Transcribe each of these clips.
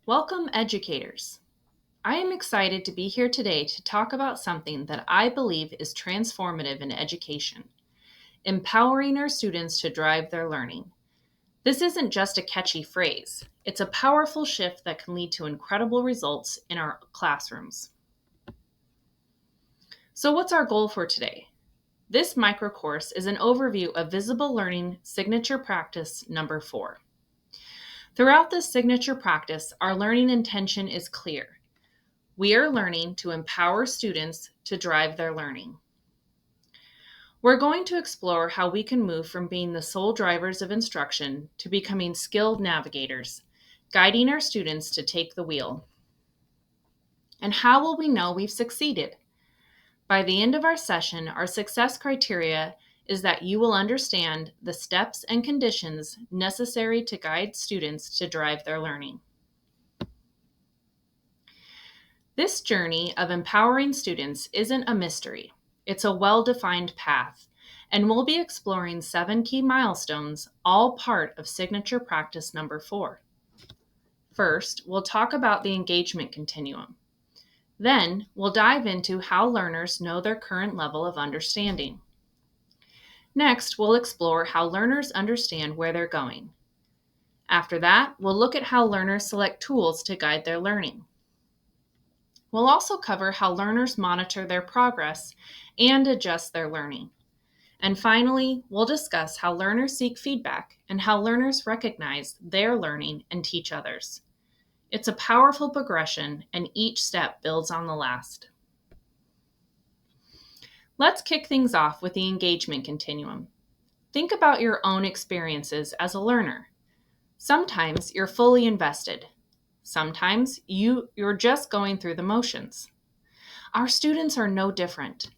Welcome, educators. I am excited to be here today to talk about something that I believe is transformative in education: empowering our students to drive their learning. This isn't just a catchy phrase, it's a powerful shift that can lead to incredible results in our classrooms. So, what's our goal for today? This micro course is an overview of Visible Learning Signature Practice number 4. Throughout this signature practice, our learning intention is clear. We are learning to empower students to drive their learning. We're going to explore how we can move from being the sole drivers of instruction to becoming skilled navigators, guiding our students to take the wheel. And how will we know we've succeeded? By the end of our session, our success criteria is that you will understand the steps and conditions necessary to guide students to drive their learning. This journey of empowering students isn't a mystery. It's a well-defined path, and we'll be exploring 7 key milestones, all part of signature practice number 4. First, we'll talk about the engagement continuum. Then, we'll dive into how learners know their current level of understanding. Next, we'll explore how learners understand where they're going. After that, we'll look at how learners select tools to guide their learning. We'll also cover how learners monitor their progress and adjust their learning. And finally, we'll discuss how learners seek feedback and how learners recognize their learning and teach others. It's a powerful progression, and each step builds on the last. Let's kick things off with the engagement continuum. Think about your own experiences as a learner. Sometimes you're fully invested. Sometimes you're just going through the motions. Our students are no different.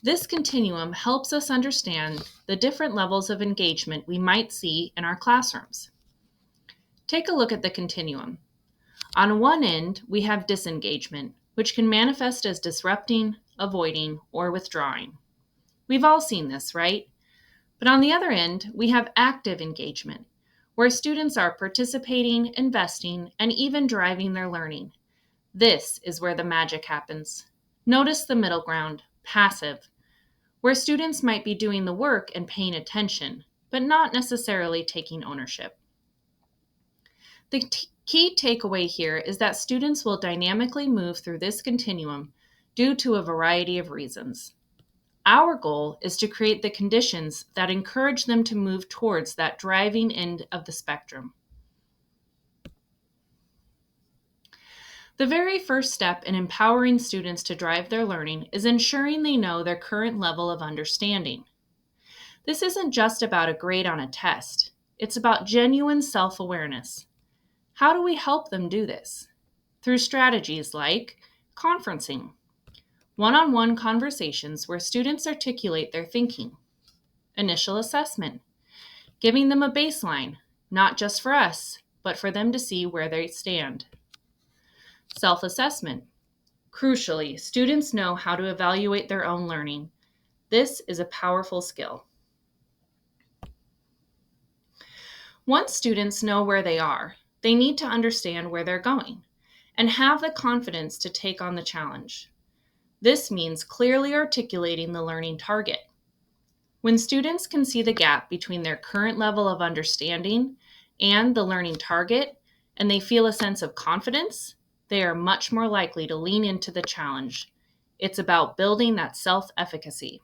This continuum helps us understand the different levels of engagement we might see in our classrooms. Take a look at the continuum. On one end, we have disengagement, which can manifest as disrupting, avoiding, or withdrawing. We've all seen this, right? But on the other end, we have active engagement, where students are participating, investing, and even driving their learning. This is where the magic happens. Notice the middle ground, passive, where students might be doing the work and paying attention, but not necessarily taking ownership. The key takeaway here is that students will dynamically move through this continuum due to a variety of reasons. Our goal is to create the conditions that encourage them to move towards that driving end of the spectrum. The very first step in empowering students to drive their learning is ensuring they know their current level of understanding. This isn't just about a grade on a test. It's about genuine self-awareness. How do we help them do this? Through strategies like conferencing, one-on-one conversations where students articulate their thinking, initial assessment, giving them a baseline, not just for us, but for them to see where they stand. Self-assessment. Crucially, students know how to evaluate their own learning. This is a powerful skill. Once students know where they are, they need to understand where they're going and have the confidence to take on the challenge. This means clearly articulating the learning target. When students can see the gap between their current level of understanding and the learning target, and they feel a sense of confidence, they are much more likely to lean into the challenge. It's about building that self-efficacy.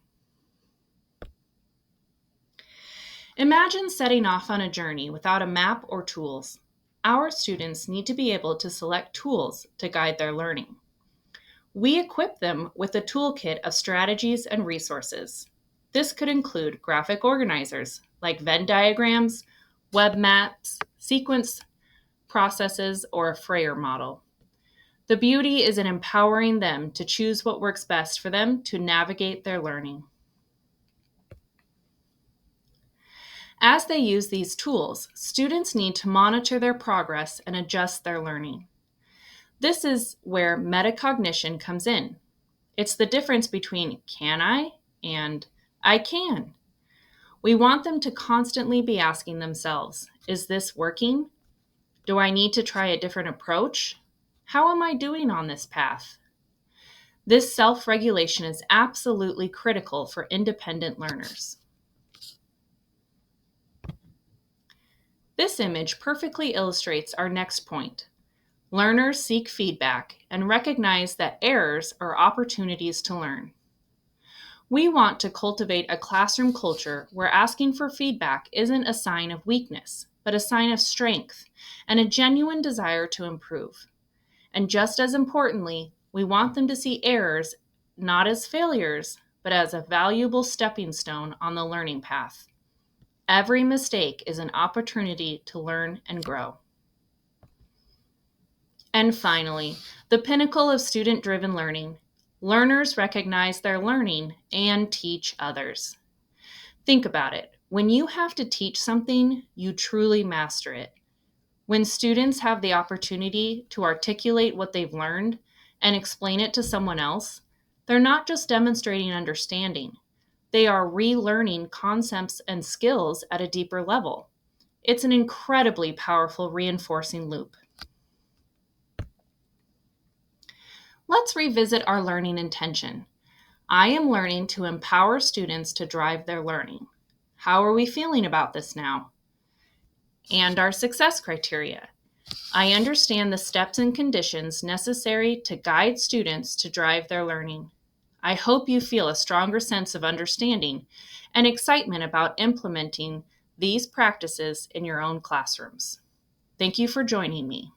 Imagine setting off on a journey without a map or tools. Our students need to be able to select tools to guide their learning. We equip them with a toolkit of strategies and resources. This could include graphic organizers like Venn diagrams, web maps, sequence processes, or a Frayer model. The beauty is in empowering them to choose what works best for them to navigate their learning. As they use these tools, students need to monitor their progress and adjust their learning. This is where metacognition comes in. It's the difference between can I and I can. We want them to constantly be asking themselves, is this working? Do I need to try a different approach? How am I doing on this path? This self-regulation is absolutely critical for independent learners. This image perfectly illustrates our next point. Learners seek feedback and recognize that errors are opportunities to learn. We want to cultivate a classroom culture where asking for feedback isn't a sign of weakness, but a sign of strength and a genuine desire to improve. And just as importantly, we want them to see errors not as failures, but as a valuable stepping stone on the learning path. Every mistake is an opportunity to learn and grow. And finally, the pinnacle of student-driven learning. Learners recognize their learning and teach others. Think about it. When you have to teach something, you truly master it. When students have the opportunity to articulate what they've learned and explain it to someone else, they're not just demonstrating understanding. They are relearning concepts and skills at a deeper level. It's an incredibly powerful reinforcing loop. Let's revisit our learning intention. I am learning to empower students to drive their learning. How are we feeling about this now? And our success criteria. I understand the steps and conditions necessary to guide students to drive their learning. I hope you feel a stronger sense of understanding and excitement about implementing these practices in your own classrooms. Thank you for joining me.